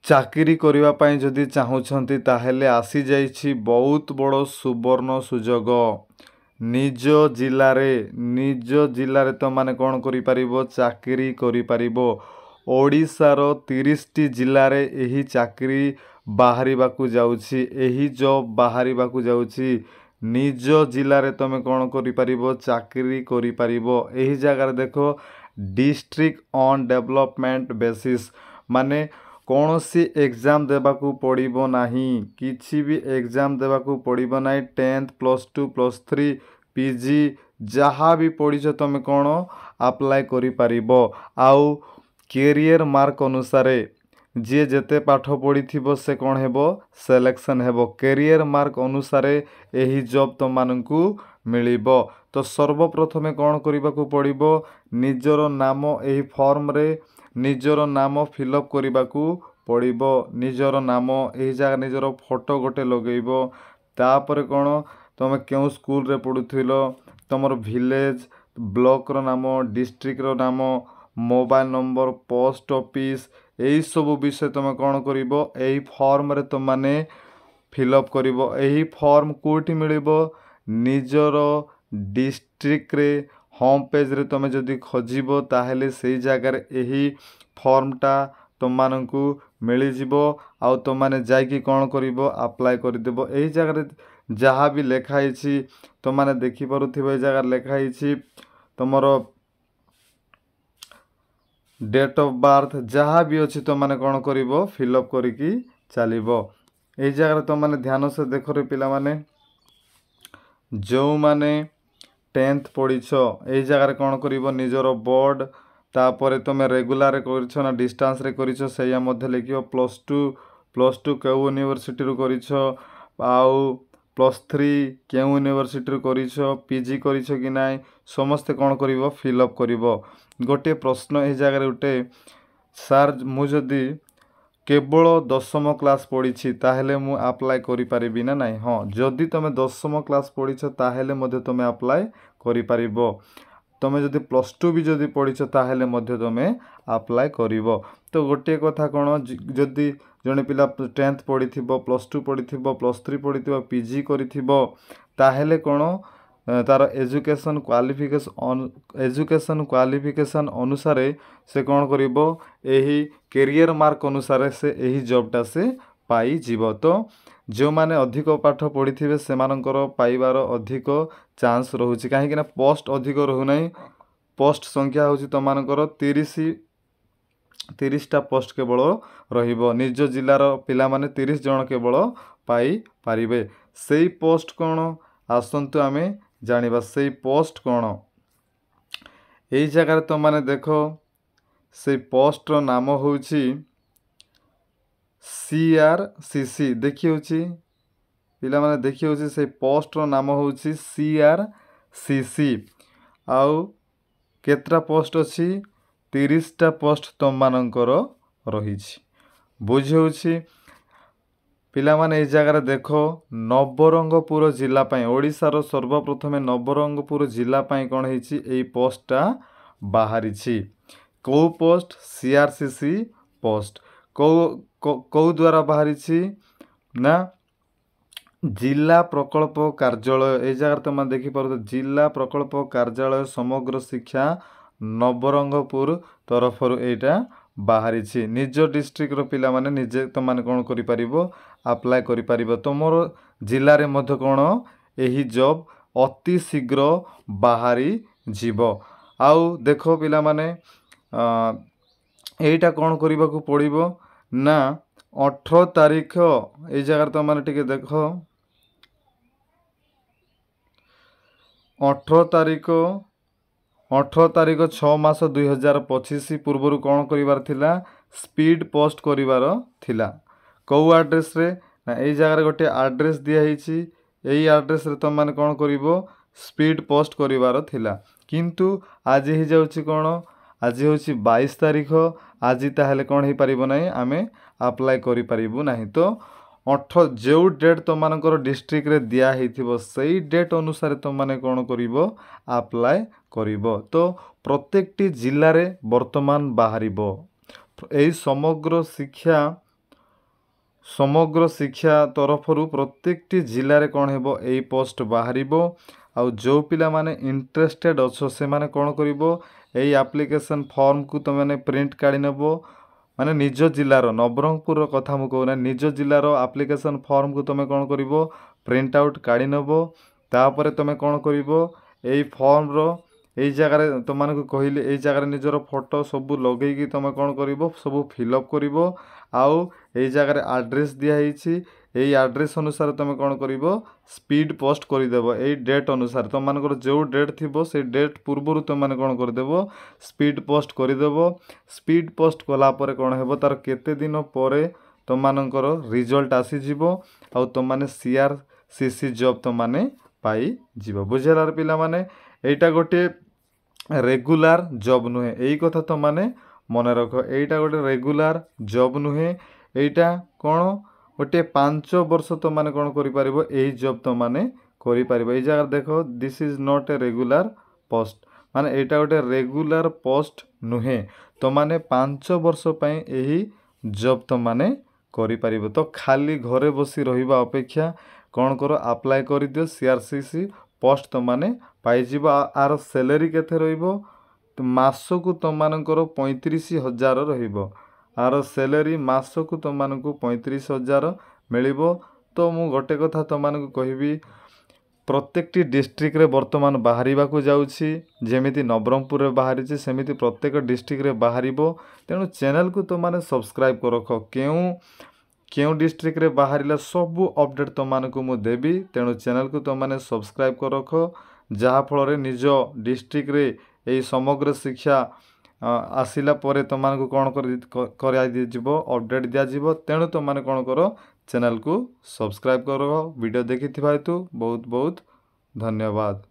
ଚାକିରି କରିବା ପାଇଁ ଯଦି ଚାହୁଁଛନ୍ତି ତାହେଲେ ଆସିଯାଇଛି ବହୁତ ବଡ଼ ସୁବର୍ଣ୍ଣ ସୁଯୋଗ। ନିଜ ଜିଲ୍ଲାରେ ତୁମମାନେ କ'ଣ କରିପାରିବ? ଚାକିରି କରିପାରିବ। ଓଡ଼ିଶାର 30ଟି ଜିଲ୍ଲାରେ ଏହି ଚାକିରି ବାହାରିବାକୁ ଯାଉଛି, ଏହି ଜବ୍ ବାହାରିବାକୁ ଯାଉଛି। ନିଜ ଜିଲ୍ଲାରେ ତୁମେ କ'ଣ କରିପାରିବ? ଚାକିରି କରିପାରିବ। ଏହି ଜାଗାରେ ଦେଖ, ଡିଷ୍ଟ୍ରିକ୍ଟ ଅନ୍ ଡେଭଲପମେଣ୍ଟ ବେସିସ୍, ମାନେ କୌଣସି ଏକ୍ଜାମ୍ ଦେବାକୁ ପଡ଼ିବ ନାହିଁ, କିଛି ବି ଏକ୍ଜାମ୍ ଦେବାକୁ ପଡ଼ିବ ନାହିଁ। 10th +2 +3 PG ଯାହା ବି ପଢ଼ିଛ ତୁମେ କ'ଣ ଆପ୍ଲାଏ କରିପାରିବ। ଆଉ କ୍ୟାରିୟର ମାର୍କ ଅନୁସାରେ ଯିଏ ଯେତେ ପାଠ ପଢ଼ିଥିବ ସେ କ'ଣ ହେବ? ସିଲେକ୍ସନ୍ ହେବ। କ୍ୟାରିୟର ମାର୍କ ଅନୁସାରେ ଏହି ଜବ୍ ତୁମମାନଙ୍କୁ ମିଳିବ। ତ ସର୍ବପ୍ରଥମେ କ'ଣ କରିବାକୁ ପଡ଼ିବ? ନିଜର ନାମ ଏହି ଫର୍ମରେ ନିଜର ନାମ ଫିଲ୍ଅପ୍ କରିବାକୁ ପଡ଼ିବ। ନିଜର ନାମ, ଏହି ଜାଗା ନିଜର ଫଟୋ ଗୋଟେ ଲଗେଇବ। ତାପରେ କ'ଣ, ତୁମେ କେଉଁ ସ୍କୁଲରେ ପଢ଼ୁଥିଲ, ତୁମର ଭିଲେଜ୍, ବ୍ଲକର ନାମ, ଡିଷ୍ଟ୍ରିକ୍ଟର ନାମ, ମୋବାଇଲ୍ ନମ୍ବର, ପୋଷ୍ଟ ଅଫିସ୍, ଏହିସବୁ ବିଷୟ ତୁମେ କ'ଣ କରିବ? ଏହି ଫର୍ମରେ ତୁମମାନେ ଫିଲ୍ଅପ୍ କରିବ। ଏହି ଫର୍ମ କେଉଁଠି ମିଳିବ? ନିଜର ଡିଷ୍ଟ୍ରିକ୍ଟରେ ହୋମ୍ ପେଜ୍ରେ ତୁମେ ଯଦି ଖୋଜିବ ତାହେଲେ ସେଇ ଜାଗାରେ ଏହି ଫର୍ମଟା ତୁମମାନଙ୍କୁ ମିଳିଯିବ। ଆଉ ତୁମମାନେ ଯାଇକି କ'ଣ କରିବ? ଆପ୍ଲାଏ କରିଦେବ। ଏହି ଜାଗାରେ ଯାହା ବି ଲେଖା ହେଇଛି ତୁମମାନେ ଦେଖିପାରୁଥିବ। ଏହି ଜାଗାରେ ଲେଖା ହେଇଛି ତୁମର ଡେଟ୍ ଅଫ୍ ବାର୍ଥ, ଯାହା ବି ଅଛି ତୁମମାନେ କ'ଣ କରିବ? ଫିଲ୍ଅପ୍ କରିକି ଚାଲିବ। ଏହି ଜାଗାରେ ତୁମମାନେ ଧ୍ୟାନ ସେ ଦେଖରେ ପିଲାମାନେ, ଯେଉଁମାନେ 10th ପଢ଼ିଛ ଏହି ଜାଗାରେ କ'ଣ କରିବ? ନିଜର ବୋର୍ଡ଼, ତାପରେ ତୁମେ ରେଗୁଲାରରେ କରିଛ ନା ଡିଷ୍ଟାନ୍ସରେ କରିଛ ସେଇଆ ମଧ୍ୟ ଲେଖିବ। +2 କେଉଁ ୟୁନିଭର୍ସିଟିରୁ କରିଛ, ଆଉ +3 କେଉଁ ୟୁନିଭର୍ସିଟିରୁ କରିଛ, PG କରିଛ କି ନାହିଁ, ସମସ୍ତେ କ'ଣ କରିବ? ଫିଲ୍ଅପ୍ କରିବ। ଗୋଟିଏ ପ୍ରଶ୍ନ ଏହି ଜାଗାରେ ଗୋଟେ, ସାର୍ ମୁଁ ଯଦି କେବଳ 10ମ କ୍ଲାସ୍ ପଢ଼ିଛି ତାହେଲେ ମୁଁ ଆପ୍ଲାଏ କରିପାରିବି ନା ନାହିଁ? ହଁ, ଯଦି ତୁମେ 10ମ କ୍ଲାସ୍ ପଢ଼ିଛ ତାହେଲେ ମଧ୍ୟ ତୁମେ ଆପ୍ଲାଏ କରିପାରିବ। ତୁମେ ଯଦି +2 ବି ଯଦି ପଢ଼ିଛ ତାହେଲେ ମଧ୍ୟ ତୁମେ ଆପ୍ଲାଏ କରିବ। ତ ଗୋଟିଏ କଥା କ'ଣ, ଯଦି ଜଣେ ପିଲା 10th ପଢ଼ିଥିବ, +2 ପଢ଼ିଥିବ, +3 ପଢ଼ିଥିବ, PG କରିଥିବ, ତାହେଲେ କ'ଣ ତା'ର ଏଜୁକେସନ୍ କ୍ୱାଲିଫିକେସନ୍ ଅନୁସାରେ ସେ କ'ଣ କରିବ? ଏହି କ୍ୟାରିୟର ମାର୍କ ଅନୁସାରେ ସେ ଏହି ଜବ୍ଟା ସେ ପାଇଯିବ। ତ ଯେଉଁମାନେ ଅଧିକ ପାଠ ପଢ଼ିଥିବେ ସେମାନଙ୍କର ପାଇବାର ଅଧିକ ଚାନ୍ସ ରହୁଛି, କାହିଁକିନା ପୋଷ୍ଟ ଅଧିକ ରହୁନାହିଁ। ପୋଷ୍ଟ ସଂଖ୍ୟା ହେଉଛି ତୁମମାନଙ୍କର 30ଟା ପୋଷ୍ଟ କେବଳ ରହିବ। ନିଜ ଜିଲ୍ଲାର ପିଲାମାନେ 30 ଜଣ କେବଳ ପାଇପାରିବେ। ସେଇ ପୋଷ୍ଟ କ'ଣ? ଆସନ୍ତୁ ଆମେ ଜାଣିବା ସେଇ ପୋଷ୍ଟ କ'ଣ। ଏହି ଜାଗାରେ ତୁମମାନେ ଦେଖ, ସେଇ ପୋଷ୍ଟର ନାମ ହେଉଛି CRCC। ଦେଖିହେଉଛି ପିଲାମାନେ, ଦେଖିହେଉଛି ସେଇ ପୋଷ୍ଟର ନାମ ହେଉଛି CRCC। ଆଉ କେତେଟା ପୋଷ୍ଟ ଅଛି? 30ଟା ପୋଷ୍ଟ ତୁମମାନଙ୍କର ରହିଛି। ବୁଝିହେଉଛି ପିଲାମାନେ? ଏହି ଜାଗାରେ ଦେଖ, ନବରଙ୍ଗପୁର ଜିଲ୍ଲା ପାଇଁ, ଓଡ଼ିଶାର ସର୍ବପ୍ରଥମେ ନବରଙ୍ଗପୁର ଜିଲ୍ଲା ପାଇଁ କ'ଣ ହେଇଛି? ଏହି ପୋଷ୍ଟଟା ବାହାରିଛି। କେଉଁ ପୋଷ୍ଟ? CRCC post. କେଉଁ ଦ୍ୱାରା ବାହାରିଛି ନା ଜିଲ୍ଲା ପ୍ରକଳ୍ପ କାର୍ଯ୍ୟାଳୟ। ଏହି ଜାଗାରେ ତୁମେ ଦେଖିପାରୁଛ, ଜିଲ୍ଲା ପ୍ରକଳ୍ପ କାର୍ଯ୍ୟାଳୟ ସମଗ୍ର ଶିକ୍ଷା ନବରଙ୍ଗପୁର ତରଫରୁ ଏଇଟା ବାହାରିଛି। ନିଜ ଡିଷ୍ଟ୍ରିକ୍ଟର ପିଲାମାନେ ନିଜେ ତୁମମାନେ କ'ଣ କରିପାରିବ? ଆପ୍ଲାଏ କରିପାରିବ। ତୁମର ଜିଲ୍ଲାରେ ମଧ୍ୟ କ'ଣ ଏହି ଜବ୍ ଅତି ଶୀଘ୍ର ବାହାରିଯିବ। ଆଉ ଦେଖ ପିଲାମାନେ, ଏଇଟା କ'ଣ କରିବାକୁ ପଡ଼ିବ ନା 18 ତାରିଖ, ଏଇ ଜାଗାରେ ତୁମମାନେ ଟିକେ ଦେଖ, 18 ତାରିଖ 6 ମାସ 2025 ପୂର୍ବରୁ କ'ଣ କରିବାର ଥିଲା? ସ୍ପିଡ୍ ପୋଷ୍ଟ କରିବାର ଥିଲା। କେଉଁ ଆଡ୍ରେସ୍ରେ? ନା ଏଇ ଜାଗାରେ ଗୋଟେ ଆଡ୍ରେସ୍ ଦିଆହେଇଛି। ଏଇ ଆଡ୍ରେସ୍ରେ ତୁମମାନେ କ'ଣ କରିବ? ସ୍ପିଡ୍ ପୋଷ୍ଟ କରିବାର ଥିଲା। କିନ୍ତୁ ଆଜି ହେଇଯାଉଛି କ'ଣ? ଆଜି ହେଉଛି 22 ତାରିଖ। ଆଜି ତାହେଲେ କ'ଣ ହେଇପାରିବ ନାହିଁ? ଆମେ ଆପ୍ଲାଏ କରିପାରିବୁ ନାହିଁ। ତ ଯେଉଁ ଡେଟ୍ ତୁମମାନଙ୍କର ଡିଷ୍ଟ୍ରିକ୍ଟରେ ଦିଆହେଇଥିବ ସେଇ ଡେଟ୍ ଅନୁସାରେ ତୁମମାନେ କ'ଣ କରିବ? ଆପ୍ଲାଏ କରିବ। ତ ପ୍ରତ୍ୟେକଟି ଜିଲ୍ଲାରେ ବର୍ତ୍ତମାନ ବାହାରିବ। ଏହି ସମଗ୍ର ଶିକ୍ଷା समग्र शिक्षा तरफरु प्रत्येकटी जिले कौन हेबो एई पोस्ट बाहरिबो आउ जो पिला माने इंटरेस्टेड अच्छो से माने कौन करिबो एई एप्लिकेशन फॉर्म को तुम माने प्रिंट काढी नेबो माने निज जिल्लार नवरंगपुर कथा मु कहूना निज जिल्लार एप्लिकेशन फॉर्म को तुम कौन करिबो प्रिंट आउट काढी नेबो तापरे तुम कौन करिबो एई फॉर्म रो एई जगह तुम माने को कहिले एई जगह निजर फोटो सब लगेई कि तुम कौन करिबो सब फिलअप करिबो आउ एई जगह एड्रेस दिया हिची एई एड्रेस अनुसार तुम कौन करिबो स्पीड पोस्ट करदेव एई डेट अनुसार तुम मानकर जो डेट थिबो से डेट पूर्व तुम माने कौन करदेव स्पीड पोस्ट करदेव स्पीड पोस्ट कला परे कौन हेबो तार केते दिन परे तुम मानकर रिजल्ट आसी जिवो आउ तुम माने सीआरसीसी जॉब तुम माने पाई जिवो बुझेलार पिला माने एटा गोटे रेगुलर जॉब नुहे एई कथा तुम माने मन रख एटा गोटे रेगुलर जॉब नुहे एटा कौन गोटे 5 वर्ष तुम माने कौन करि परिबो एई जॉब तुम माने करि परिबो एई जगह देखो this is not a regular post माने एटा गोटे रेगुलर पोस्ट नुहे तुम माने 5 वर्ष पई एही जॉब तुम माने करि परिबो तो खाली घरे बसी रहिबा अपेक्षा कौन करो अप्लाई करि दियो सीआरसीसी पोस्ट तुम माने पाई जिवो आर सैलरी केथे रहिबो मासको तुम मानकर 35,000 रहिबो आर सैलरी मासको तुम मानकु 35,000 मिलिबो तो मु गोटे कथा तुम मानकु कहिबी प्रत्येकटी डिस्ट्रिक्ट रे वर्तमान बाहरिबा को जाउछि जेमिति नवरंगपुर रे बाहरिछि सेमिति प्रत्येक डिस्ट्रिक्ट रे बाहरिबो तेनु चैनल को तुम माने सब्सक्राइब कर रख केउ डिस्ट्रिक्ट रे बाहरिला सब अपडेट तुम मानकु मु देबी तेनु चैनल को तुम माने सब्सक्राइब कर रख जहा फल रे निज डिस्ट्रिक्ट रे एई समग्र शिक्षा आसिला परे तुम मानकु कौन कर दिजिबो अपडेट दिया जिवो तेणु तुम माने कौन करो चैनल को सब्सक्राइब करो वीडियो देखि थिबा हेतु बहुत बहुत धन्यवाद।